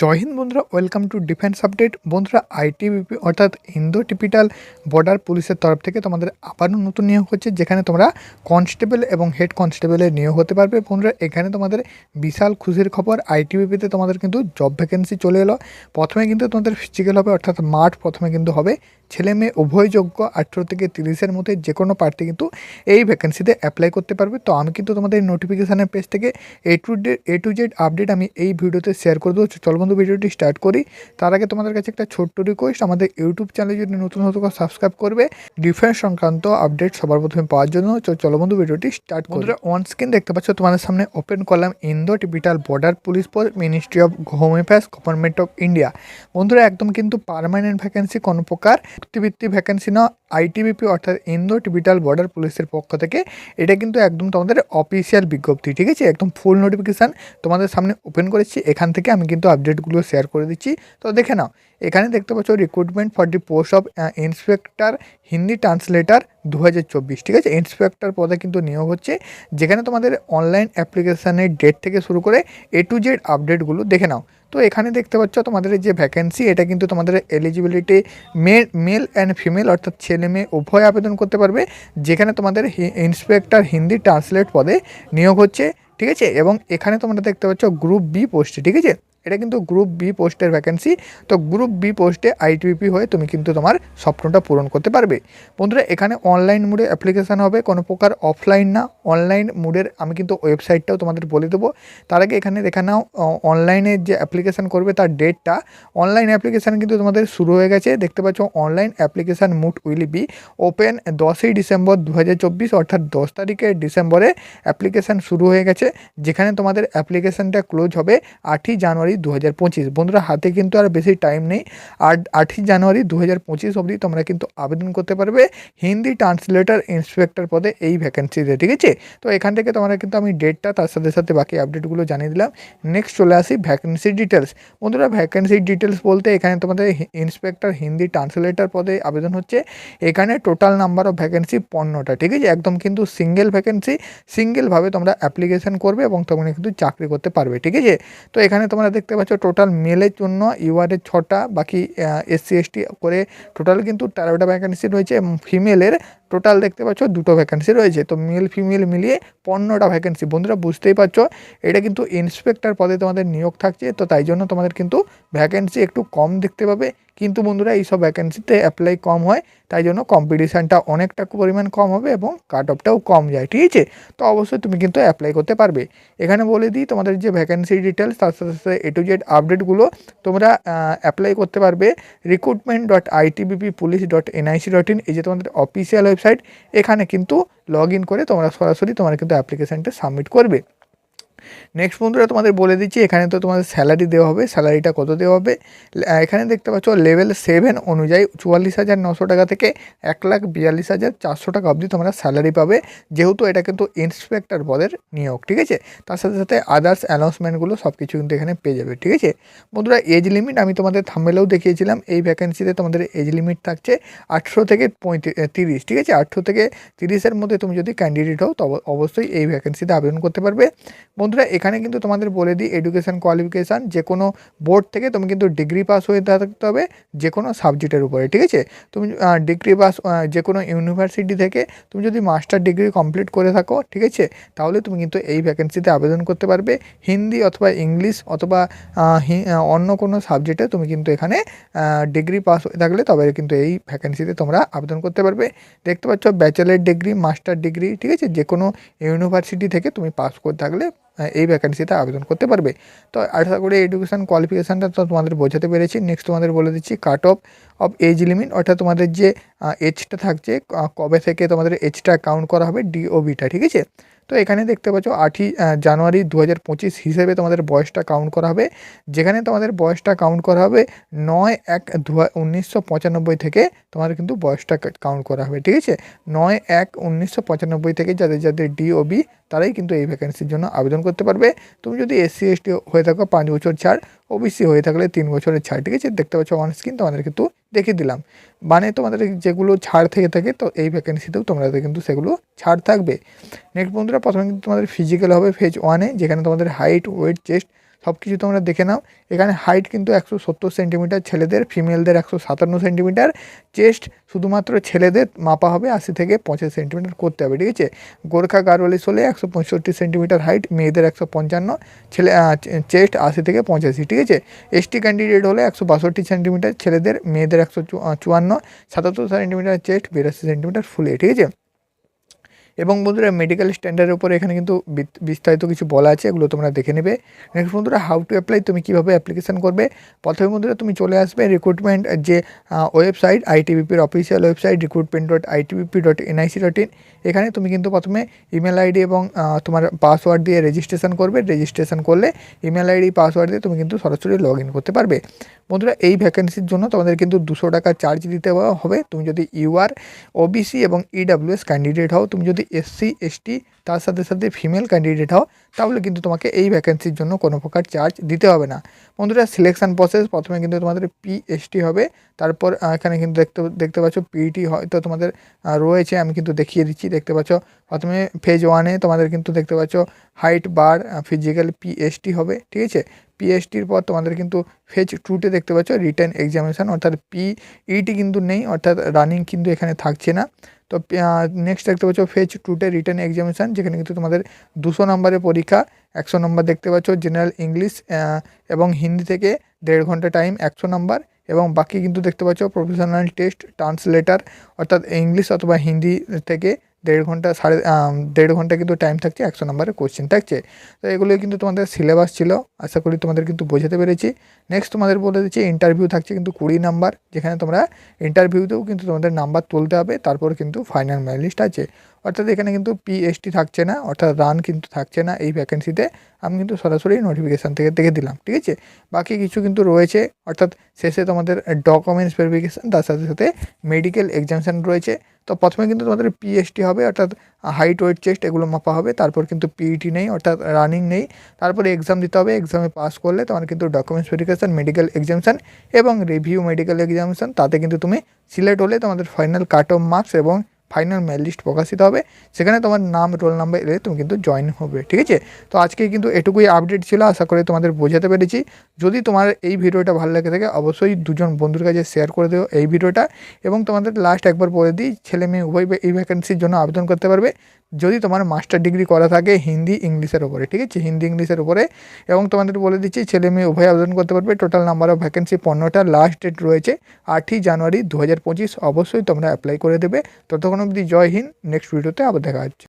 জয় হিন্দ বন্ধুরা, welcome to defence update. বন্ধুরা, ITBP অর্থাৎ ইন্দো টিপিটাল বর্ডার পুলিশের তরফ থেকে তোমাদের আবারও নতুন নিয়োগ হচ্ছে, যেখানে তোমরা কনস্টেবল এবং হেড কনস্টেবলের নিয়োগ হতে পারবে। বন্ধুরা, এখানে তোমাদের বিশাল খুশির খবর, আইটিবিপিতে তোমাদের কিন্তু জব ভ্যাকেন্সি চলে এলো। প্রথমে কিন্তু তোমাদের ফিজিক্যাল হবে, অর্থাৎ মাঠ প্রথমে কিন্তু হবে। ছেলে মেয়ে উভয় যোগ্য, 18 থেকে 30-এর মধ্যে যে কোনো প্রার্থী কিন্তু এই ভ্যাকেন্সিতে অ্যাপ্লাই করতে পারবে। তো আমি কিন্তু তোমাদের নোটিফিকেশানের পেজ থেকে এ টু জেড আপডেট আমি এই ভিডিওতে শেয়ার করে দেবো। চলো বন্ধু, ভিডিওটি স্টার্ট করি। তার আগে তোমাদের কাছে একটা ছোট্ট রিকোয়েস্ট, আমাদের ইউটিউব চ্যানেলে যদি নতুন হতো সাবস্ক্রাইব করবে ডিফেন্স সংক্রান্ত আপডেট সবার প্রথমে পাওয়ার জন্য। চলো বন্ধু, ভিডিওটি স্টার্ট করি। বন্ধুরা, অন স্ক্রিন দেখতে পাচ্ছ তোমাদের সামনে ওপেন করলাম Indo Tibetan border police force, ministry of home affairs, government of India. বন্ধুরা, একদম কিন্তু পার্মানেন্ট ভ্যাকেন্সি, কোনো প্রকার চুক্তিভিত্তিক ভ্যাকেন্সি না। আইটিবিপি অর্থাৎ ইন্দো টিপিটাল বর্ডার পুলিশের পক্ষ থেকে এটা কিন্তু একদম তোমাদের অফিসিয়াল বিজ্ঞপ্তি, ঠিক আছে? একদম ফুল নোটিফিকেশান তোমাদের সামনে ওপেন করেছি। এখান থেকে আমি কিন্তু আপডেটগুলো শেয়ার করে দিচ্ছি, তো দেখে নাও। এখানে দেখতে পাচ্ছ recruitment for the post of inspector Hindi translator 2024, ঠিক আছে? ইন্সপেক্টর পদে কিন্তু নিয়োগ হচ্ছে, যেখানে তোমাদের অনলাইন অ্যাপ্লিকেশানের ডেট থেকে শুরু করে এ টু জেড আপডেটগুলো দেখে নাও। তো এখানে দেখতে পাচ্ছ তোমাদের যে ভ্যাকেন্সি, এটা কিন্তু তোমাদের এলিজিবিলিটি মেল অ্যান্ড ফিমেল অর্থাৎ ছেলে মেয়ে উভয় আবেদন করতে পারবে, যেখানে তোমাদের ইন্সপেক্টর হিন্দি ট্রান্সলেট পদে নিয়োগ হচ্ছে, ঠিক আছে? এবং এখানে তোমরা দেখতে পাচ্ছ গ্রুপ বি পোস্টে, ঠিক আছে? এটা কিন্তু গ্রুপ বি পোস্টের ভ্যাকেন্সি। তো গ্রুপ বি পোস্টে আইটিবিপি হয়ে তুমি কিন্তু তোমার স্বপ্নটা পূরণ করতে পারবে। বন্ধুরা, এখানে অনলাইন মোডে অ্যাপ্লিকেশান হবে, কোনো প্রকার অফলাইন না, অনলাইন মোডের। আমি কিন্তু ওয়েবসাইটটাও তোমাদের বলে দেবো। তার আগে এখানে দেখে নাও অনলাইনে যে অ্যাপ্লিকেশান করবে তার ডেটটা। অনলাইন অ্যাপ্লিকেশান কিন্তু তোমাদের শুরু হয়ে গেছে, দেখতে পাচ্ছ। Online application mode will be open 10ই ডিসেম্বর 2024, অর্থাৎ 10 তারিখে ডিসেম্বরে অ্যাপ্লিকেশান শুরু হয়ে গেছে, যেখানে তোমাদের অ্যাপ্লিকেশানটা ক্লোজ হবে 8ই জানুয়ারি 2025। বন্ধুরা, হাতে কিন্তু আর বেশি টাইম নেই। আর 8ই জানুয়ারি 2025 অবধি তোমরা কিন্তু আবেদন করতে পারবে হিন্দি ট্রান্সলেটর ইন্সপেক্টর পদে এই ভ্যাকেন্সিতে, ঠিক আছে? তো এখান থেকে তোমরা কিন্তু আমি ডেটটা তার সাথে সাথে বাকি আপডেটগুলো জানিয়ে দিলাম। নেক্সট চলে আসি ভ্যাকেন্সি ডিটেলস। বন্ধুরা, ভ্যাকেন্সি ডিটেলস বলতে এখানে তোমাদের ইন্সপেক্টর হিন্দি ট্রান্সলেটর পদে আবেদন হচ্ছে। এখানে টোটাল নাম্বার অফ ভ্যাকেন্সি 15টা, ঠিক আছে? একদম কিন্তু সিঙ্গেল ভ্যাকেন্সি, সিঙ্গেলভাবে তোমরা অ্যাপ্লিকেশান করবে এবং তোমরা কিন্তু চাকরি করতে পারবে, ঠিক আছে? তো এখানে তোমরা দেখতে পাচ্ছ টোটাল মেলের জন্য ইউআরের 6টা, বাকি এসসি এসটি করে টোটাল কিন্তু 13টা ভ্যাকেন্সি রয়েছে। ফিমেলের টোটাল দেখতে পাচ্ছ 2টো ভ্যাকেন্সি রয়েছে। তো মেল ফিমেল মিলিয়ে 15টা ভ্যাকেন্সি। বন্ধুরা, বুঝতেই পারছো এটা কিন্তু ইন্সপেক্টর পদে তোমাদের নিয়োগ থাকছে, তো তাই জন্য তোমাদের কিন্তু ভ্যাকেন্সি একটু কম দেখতে পাবে। কিন্তু বন্ধুরা, এইসব ভ্যাকেন্সিতে অ্যাপ্লাই কম হয়, তাই জন্য কম্পিটিশানটা অনেকটা পরিমাণ কম হবে এবং কাট অফটাও কম যায়, ঠিক আছে? তো অবশ্যই তুমি কিন্তু অ্যাপ্লাই করতে পারবে। এখানে বলে দিই তোমাদের যে ভ্যাকেন্সি ডিটেলস, তার সাথে সাথে এ টু জেড আপডেটগুলো তোমরা অ্যাপ্লাই করতে পারবে recruitment.itbppolice.nic.in, এই যে তোমাদের অফিসিয়াল ওয়েবসাইট। এখানে কিন্তু লগ ইন করে তোমরা সরাসরি তোমরা কিন্তু অ্যাপ্লিকেশানটা সাবমিট করবে। নেক্সট বন্ধুরা, তোমাদের বলে দিচ্ছি এখানে তো তোমাদের স্যালারি দেওয়া হবে। স্যালারিটা কত দেওয়া হবে? এখানে দেখতে পাচ্ছ লেভেল 7 অনুযায়ী 44,900 টাকা থেকে 1,42,400 টাকা অবধি তোমরা স্যালারি পাবে, যেহেতু এটা কিন্তু ইন্সপেক্টর পদের নিয়োগ, ঠিক আছে? তার সাথে সাথে আদার্স অ্যানাউন্সমেন্টগুলো সব কিছু কিন্তু এখানে পেয়ে যাবে, ঠিক আছে? বন্ধুরা, এজ লিমিট আমি তোমাদের থাম্বনেলেও দেখিয়েছিলাম। এই ভ্যাকেন্সিতে তোমাদের এজ লিমিট থাকছে 18 থেকে 30, ঠিক আছে? 18 থেকে 30-এর মধ্যে তুমি যদি ক্যান্ডিডেট হও তবে অবশ্যই এই ভ্যাকেন্সিতে আবেদন করতে পারবে। বন্ধুরা, এখানে কিন্তু তোমাদের বলে দিই এডুকেশান কোয়ালিফিকেশান, যে কোনো বোর্ড থেকে তুমি কিন্তু ডিগ্রি পাস হয়ে থাকতে হবে যে কোনো সাবজেক্টের উপরে, ঠিক আছে? তুমি ডিগ্রি পাস যে কোনো ইউনিভার্সিটি থেকে তুমি যদি মাস্টার ডিগ্রি কমপ্লিট করে থাকো, ঠিক আছে, তাহলে তুমি কিন্তু এই ভ্যাকেন্সিতে আবেদন করতে পারবে। হিন্দি অথবা ইংলিশ অথবা অন্য কোনো সাবজেক্টে তুমি কিন্তু এখানে ডিগ্রি পাস হয়ে থাকলে তবে কিন্তু এই ভ্যাকেন্সিতে তোমরা আবেদন করতে পারবে। দেখতে পাচ্ছ ব্যাচেলার ডিগ্রি, মাস্টার ডিগ্রি, ঠিক আছে, যে কোনো ইউনিভার্সিটি থেকে তুমি পাস করে থাকলে এই ভ্যাকেন্সিতে আবেদন করতে পারবে। তো আশা করি এডুকেশান কোয়ালিফিকেশানটা তো তোমাদের বোঝাতে পেরেছি। নেক্সট তোমাদের বলে দিচ্ছি কাট অফ এজ লিমিট, অর্থাৎ তোমাদের যে এজটা থাকছে, কবে থেকে তোমাদের এজটা কাউন্ট করা হবে, ডিওবিটা, ঠিক আছে? তো এখানে দেখতে পাচ্ছ 8ই জানুয়ারি 2025 হিসেবে তোমাদের বয়সটা কাউন্ট করা হবে, যেখানে তোমাদের বয়সটা কাউন্ট করা হবে 9/1/1995 থেকে তোমাদের কিন্তু বয়সটা কাউন্ট করা হবে, ঠিক আছে? 9/1/1995 থেকে যাদের যাদের ডিওবি তারাই কিন্তু এই ভ্যাকেন্সির জন্য আবেদন করতে পারবে। তুমি যদি এসসি এসটি হয়ে থাকো 5 বছর ছাড়, ওবিসি হয়ে থাকলে 3 বছরের ছাড়, ঠিক আছে? দেখতে পাচ্ছ অন স্ক্রিন তোমাদের কিন্তু দেখিয়ে দিলাম। মানে তোমাদের যেগুলো ছাড় থেকে থাকে, তো এই ভ্যাকেন্সিতেও তোমাদের কিন্তু সেগুলো ছাড় থাকবে। নেক্সট বন্ধুরা, প্রথমে কিন্তু তোমাদের ফিজিক্যাল হবে ফেজ 1-এ, যেখানে তোমাদের হাইট, ওয়েট, চেস্ট সব কিছু তোমরা দেখে নাও। এখানে হাইট কিন্তু 170 সেন্টিমিটার ছেলেদের, ফিমেলদের 157 সেন্টিমিটার। চেস্ট শুধুমাত্র ছেলেদের মাপা হবে 80 থেকে 85 সেন্টিমিটার করতে হবে, ঠিক আছে। গোর্খা গারোয়ালিস হলে 165 সেন্টিমিটার হাইট, মেয়েদের 155, ছেলে চেস্ট 80 থেকে 85, ঠিক আছে। এসটি ক্যান্ডিডেট হলে 162 সেন্টিমিটার ছেলেদের, মেয়েদের 154, 77 সেন্টিমিটার চেস্ট, 82 সেন্টিমিটার ফুলে, ঠিক আছে। এবং বন্ধুরা মেডিকেল স্ট্যান্ডার্ডের উপরে এখানে কিন্তু বিস্তারিত কিছু বলা আছে, এগুলো তোমরা দেখে নেবে। নেক্সট বন্ধুরা হাউ টু অ্যাপ্লাই, তুমি কীভাবে অ্যাপ্লিকেশন করবে। প্রথমে বন্ধুরা তুমি চলে আসবে রিক্রুটমেন্ট যে ওয়েবসাইট, আইটিবিপির অফিসিয়াল ওয়েবসাইট recruitment.itbp.nic.in। এখানে তুমি কিন্তু প্রথমে ইমেল আইডি এবং তোমার পাসওয়ার্ড দিয়ে রেজিস্ট্রেশন করবে। রেজিস্ট্রেশন করলে ইমেল আইডি পাসওয়ার্ড দিয়ে তুমি কিন্তু সরাসরি লগ ইন করতে পারবে। বন্ধুরা এই ভ্যাকেন্সির জন্য তোমাদের কিন্তু 200 টাকা চার্জ দিতে হবে। তুমি যদি ইউআর, ওবিসি এবং ইডাব্লিউএস ক্যান্ডিডেট হও, তুমি যদি এসসি এসটি তার সাথে সাথে ফিমেল ক্যান্ডিডেট হও, তাহলে কিন্তু তোমাকে এই ভ্যাকেন্সির জন্য কোনো প্রকার চার্জ দিতে হবে না। বন্ধুরা সিলেকশান প্রসেস, প্রথমে কিন্তু তোমাদের পিএসটি হবে, তারপর এখানে কিন্তু দেখতে পাচ্ছ পিইটি হয়তো তোমাদের রয়েছে, আমি কিন্তু দেখিয়ে দিচ্ছি। দেখতে পাচ্ছ প্রথমে ফেজ 1-এ তোমাদের কিন্তু দেখতে পাচ্ছ হাইট, বার, ফিজিক্যাল পিএসটি হবে, ঠিক আছে। পিএসটির পর তোমাদের কিন্তু ফেজ 2-তে দেখতে পাচ্ছ রিটেন এক্সামিনেশান, অর্থাৎ পিইটি কিন্তু নেই, অর্থাৎ রানিং কিন্তু এখানে থাকছে না। তো নেক্সট দেখতে পাচ্ছ ফেজ 2-তে রিটেন এক্সামিনেশান, যেখানে কিন্তু তোমাদের 200 নম্বরের পরীক্ষা, 100 নম্বর দেখতে পাচ্ছ জেনারেল ইংলিশ এবং হিন্দি থেকে 1.5 ঘন্টা টাইম 100 নম্বর, এবং বাকি কিন্তু দেখতে পাচ্ছ প্রফেশনাল টেস্ট, ট্রান্সলেটার, অর্থাৎ ইংলিশ অথবা হিন্দি থেকে 1.5 ঘন্টা 1.5 ঘন্টা কিন্তু টাইম থাকছে, 100 নম্বরের কোশ্চেন থাকছে। তো এগুলোই কিন্তু তোমাদের সিলেবাস ছিল, আশা করি তোমাদের কিন্তু বোঝাতে পেরেছি। নেক্সট তোমাদের বলে দিচ্ছি ইন্টারভিউ থাকছে কিন্তু 20 নাম্বার, যেখানে তোমরা ইন্টারভিউতেও কিন্তু তোমাদের নাম্বার তুলতে হবে, তারপর কিন্তু ফাইনাল মেরিট লিস্ট আছে। অর্থাৎ এখানে কিন্তু পিএসটি থাকছে না, অর্থাৎ রান কিন্তু থাকছে না এই ভ্যাকেন্সিতে। আমি কিন্তু সরাসরি নোটিফিকেশান থেকে দেখে দিলাম, ঠিক আছে। বাকি কিছু কিন্তু রয়েছে, অর্থাৎ শেষে তোমাদের ডকুমেন্টস ভেরিফিকেশান, তার সাথে সাথে মেডিকেল এক্সামিনেশান রয়েছে। তো প্রথমে কিন্তু তোমাদের পিএসটি হবে, অর্থাৎ হাইট, ওয়েট, চেস্ট এগুলো মাপা হবে। তারপর কিন্তু পিইটি নেই, অর্থাৎ রানিং নেই। তারপরে এক্সাম দিতে হবে, এক্সামে পাস করলে তোমার কিন্তু ডকুমেন্টস ভেরিফিকেশান, মেডিকেল এক্সামিনেশান এবং রিভিউ মেডিকেল এক্সামিনেশান, তাতে কিন্তু তুমি সিলেক্ট হলে তোমাদের ফাইনাল কাট অফ মার্কস এবং ফাইনাল মেরিট লিস্ট প্রকাশিত হবে। সেখানে তোমার নাম, রোল নাম্বার এলে তুমি কিন্তু জয়েন হবে, ঠিক আছে। তো আজকে কিন্তু এটুকুই আপডেট ছিল, আশা করি তোমাদের বোঝাতে পেরেছি। যদি তোমার এই ভিডিওটা ভালো লাগে থাকে, অবশ্যই 2জন বন্ধুর কাছে শেয়ার করে দেবো এই ভিডিওটা। এবং তোমাদের লাস্ট একবার বলে দিই, ছেলে মেয়ে উভয় এই ভ্যাকেন্সির জন্য আবেদন করতে পারবে যদি তোমার মাস্টার ডিগ্রি করা থাকে হিন্দি ইংলিশের ওপরে, ঠিক আছে, হিন্দি ইংলিশের ওপরে। এবং তোমাদের বলে দিচ্ছি ছেলে মেয়ে উভয় আবেদন করতে পারবে। টোটাল নাম্বার অফ ভ্যাকেন্সি 15টা, লাস্ট ডেট রয়েছে 8ই জানুয়ারি 2025। অবশ্যই তোমরা অ্যাপ্লাই করে দেবে। ততক্ষণ অবধি জয় হিন্দ। নেক্সট ভিডিওতে আবার দেখা হচ্ছে।